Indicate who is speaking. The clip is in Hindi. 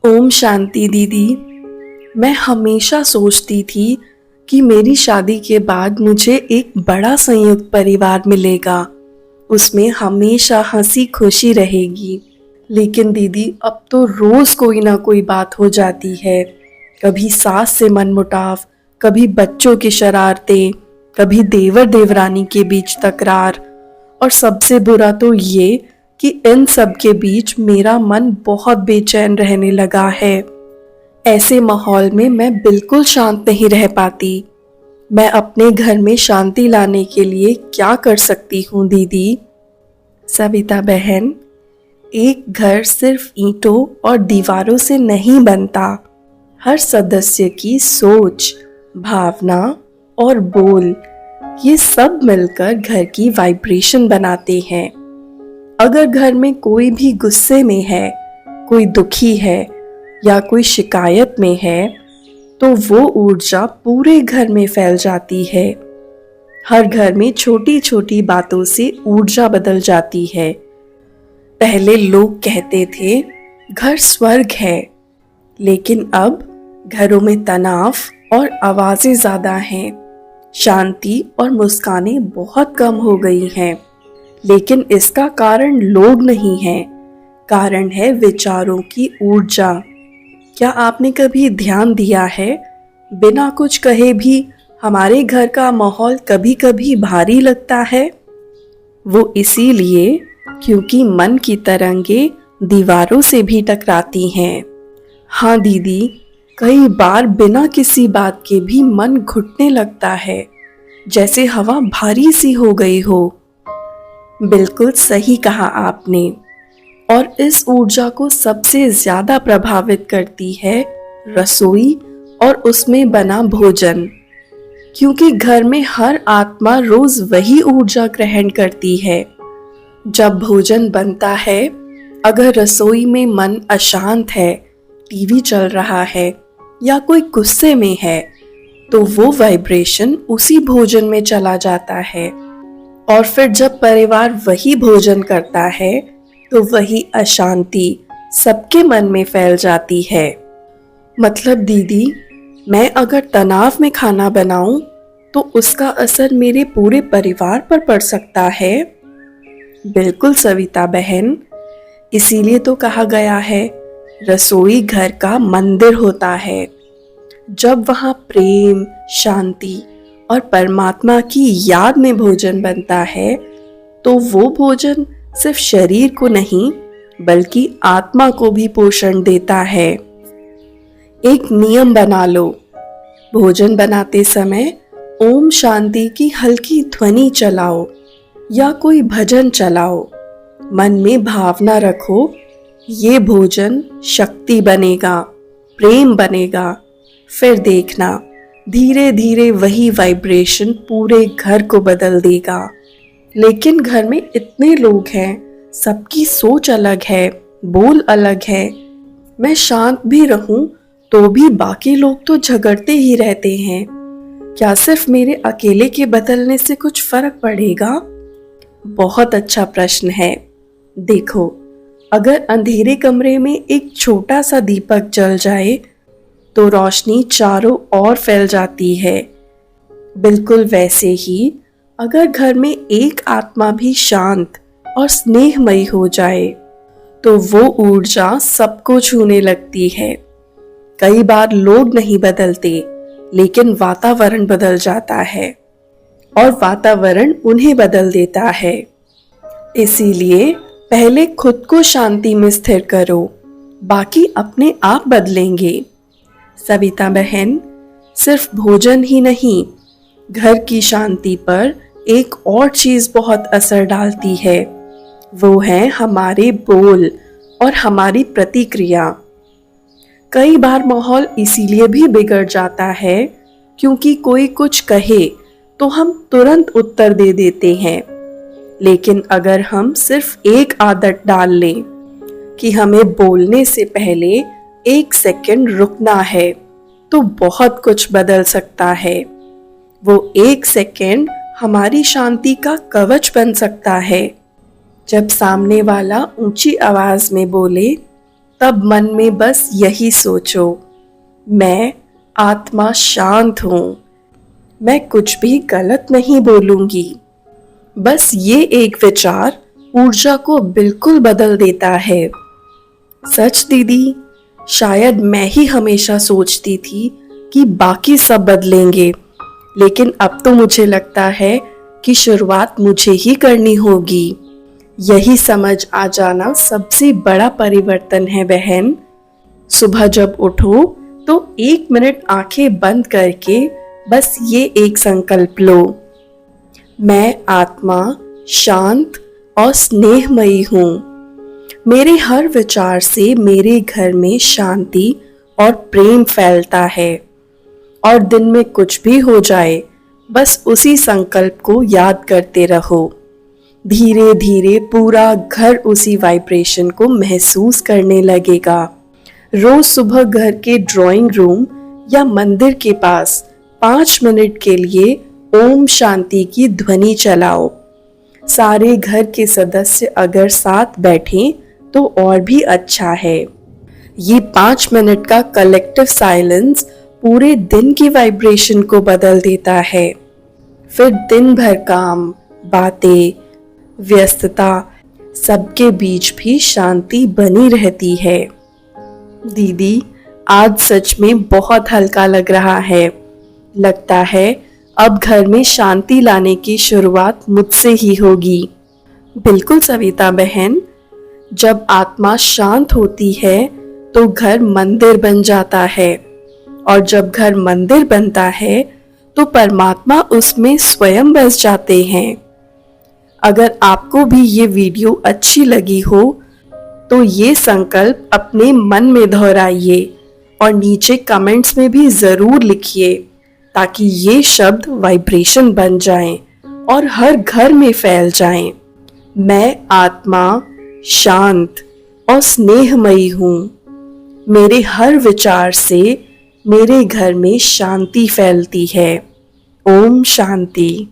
Speaker 1: ओम शांति दीदी। मैं हमेशा सोचती थी कि मेरी शादी के बाद मुझे एक बड़ा संयुक्त परिवार मिलेगा, उसमें हमेशा हंसी खुशी रहेगी। लेकिन दीदी अब तो रोज कोई ना कोई बात हो जाती है। कभी सास से मनमुटाव, कभी बच्चों की शरारतें, कभी देवर देवरानी के बीच तकरार, और सबसे बुरा तो ये कि इन सब के बीच मेरा मन बहुत बेचैन रहने लगा है। ऐसे माहौल में मैं बिल्कुल शांत नहीं रह पाती। मैं अपने घर में शांति लाने के लिए क्या कर सकती हूँ दीदी? सविता बहन, एक घर सिर्फ ईंटों और दीवारों से नहीं बनता। हर सदस्य की सोच, भावना और बोल, ये सब मिलकर घर की वाइब्रेशन बनाते हैं। अगर घर में कोई भी गुस्से में है, कोई दुखी है या कोई शिकायत में है, तो वो ऊर्जा पूरे घर में फैल जाती है। हर घर में छोटी छोटी बातों से ऊर्जा बदल जाती है। पहले लोग कहते थे घर स्वर्ग है, लेकिन अब घरों में तनाव और आवाजें ज्यादा हैं। शांति और मुस्कानें बहुत कम हो गई हैं। लेकिन इसका कारण लोग नहीं है, कारण है विचारों की ऊर्जा। क्या आपने कभी ध्यान दिया है, बिना कुछ कहे भी हमारे घर का माहौल कभी कभी भारी लगता है? वो इसीलिए क्योंकि मन की तरंगे दीवारों से भी टकराती हैं। हाँ दीदी, कई बार बिना किसी बात के भी मन घुटने लगता है, जैसे हवा भारी सी हो गई हो। बिल्कुल सही कहा आपने। और इस ऊर्जा को सबसे ज्यादा प्रभावित करती है रसोई और उसमें बना भोजन, क्योंकि घर में हर आत्मा रोज वही ऊर्जा ग्रहण करती है। जब भोजन बनता है, अगर रसोई में मन अशांत है, टीवी चल रहा है या कोई गुस्से में है, तो वो वाइब्रेशन उसी भोजन में चला जाता है। और फिर जब परिवार वही भोजन करता है, तो वही अशांति सबके मन में फैल जाती है। मतलब दीदी, मैं अगर तनाव में खाना बनाऊं, तो उसका असर मेरे पूरे परिवार पर पड़ सकता है। बिल्कुल सविता बहन, इसीलिए तो कहा गया है, रसोई घर का मंदिर होता है। जब वहां प्रेम, शांति और परमात्मा की याद में भोजन बनता है, तो वो भोजन सिर्फ शरीर को नहीं बल्कि आत्मा को भी पोषण देता है। एक नियम बना लो, भोजन बनाते समय ओम शांति की हल्की ध्वनि चलाओ या कोई भजन चलाओ। मन में भावना रखो, ये भोजन शक्ति बनेगा, प्रेम बनेगा। फिर देखना, धीरे धीरे वही वाइब्रेशन पूरे घर को बदल देगा। लेकिन घर में इतने लोग हैं, सबकी सोच अलग है, बोल अलग है। मैं शांत भी रहूं तो भी बाकी लोग तो झगड़ते ही रहते हैं। क्या सिर्फ मेरे अकेले के बदलने से कुछ फर्क पड़ेगा? बहुत अच्छा प्रश्न है। देखो, अगर अंधेरे कमरे में एक छोटा सा दीपक जल जाए, तो रोशनी चारों ओर फैल जाती है। बिल्कुल वैसे ही अगर घर में एक आत्मा भी शांत और स्नेहमयी हो जाए, तो वो ऊर्जा सबको छूने लगती है। कई बार लोग नहीं बदलते, लेकिन वातावरण बदल जाता है और वातावरण उन्हें बदल देता है। इसीलिए पहले खुद को शांति में स्थिर करो, बाकी अपने आप बदलेंगे। सविता बहन, सिर्फ भोजन ही नहीं, घर की शांति पर एक और चीज बहुत असर डालती है। वो है हमारे बोल और हमारी प्रतिक्रिया। कई बार माहौल इसीलिए भी बिगड़ जाता है क्योंकि कोई कुछ कहे तो हम तुरंत उत्तर दे देते हैं। लेकिन अगर हम सिर्फ एक आदत डाल लें कि हमें बोलने से पहले 1 सेकंड रुकना है, तो बहुत कुछ बदल सकता है। वो 1 सेकंड हमारी शांति का कवच बन सकता है। जब सामने वाला ऊंची आवाज में बोले, तब मन में बस यही सोचो, मैं आत्मा शांत हूँ, मैं कुछ भी गलत नहीं बोलूंगी। बस ये एक विचार ऊर्जा को बिल्कुल बदल देता है। सच दीदी, शायद मैं ही हमेशा सोचती थी कि बाकी सब बदलेंगे, लेकिन अब तो मुझे लगता है कि शुरुआत मुझे ही करनी होगी। यही समझ आ जाना सबसे बड़ा परिवर्तन है बहन। सुबह जब उठो तो 1 मिनट आंखें बंद करके बस ये एक संकल्प लो, मैं आत्मा शांत और स्नेहमयी हूँ। मेरे हर विचार से मेरे घर में शांति और प्रेम फैलता है। और दिन में कुछ भी हो जाए, बस उसी संकल्प को याद करते रहो। धीरे धीरे पूरा घर उसी वाइब्रेशन को महसूस करने लगेगा। रोज सुबह घर के ड्राइंग रूम या मंदिर के पास 5 मिनट के लिए ओम शांति की ध्वनि चलाओ। सारे घर के सदस्य अगर साथ बैठें तो और भी अच्छा है। ये 5 मिनट का कलेक्टिव साइलेंस पूरे दिन की वाइब्रेशन को बदल देता है। फिर दिन भर काम, बातें, व्यस्तता, सबके बीच भी शांति बनी रहती है। दीदी, आज सच में बहुत हल्का लग रहा है। लगता है अब घर में शांति लाने की शुरुआत मुझसे ही होगी। बिल्कुल सविता बहन, जब आत्मा शांत होती है तो घर मंदिर बन जाता है, और जब घर मंदिर बनता है तो परमात्मा उसमें स्वयं बस जाते हैं। अगर आपको भी ये वीडियो अच्छी लगी हो तो ये संकल्प अपने मन में दोहराइए और नीचे कमेंट्स में भी जरूर लिखिए, ताकि ये शब्द वाइब्रेशन बन जाएं और हर घर में फैल जाएं। मैं आत्मा शांत और स्नेहमयी हूँ। मेरे हर विचार से मेरे घर में शांति फैलती है। ओम शांति।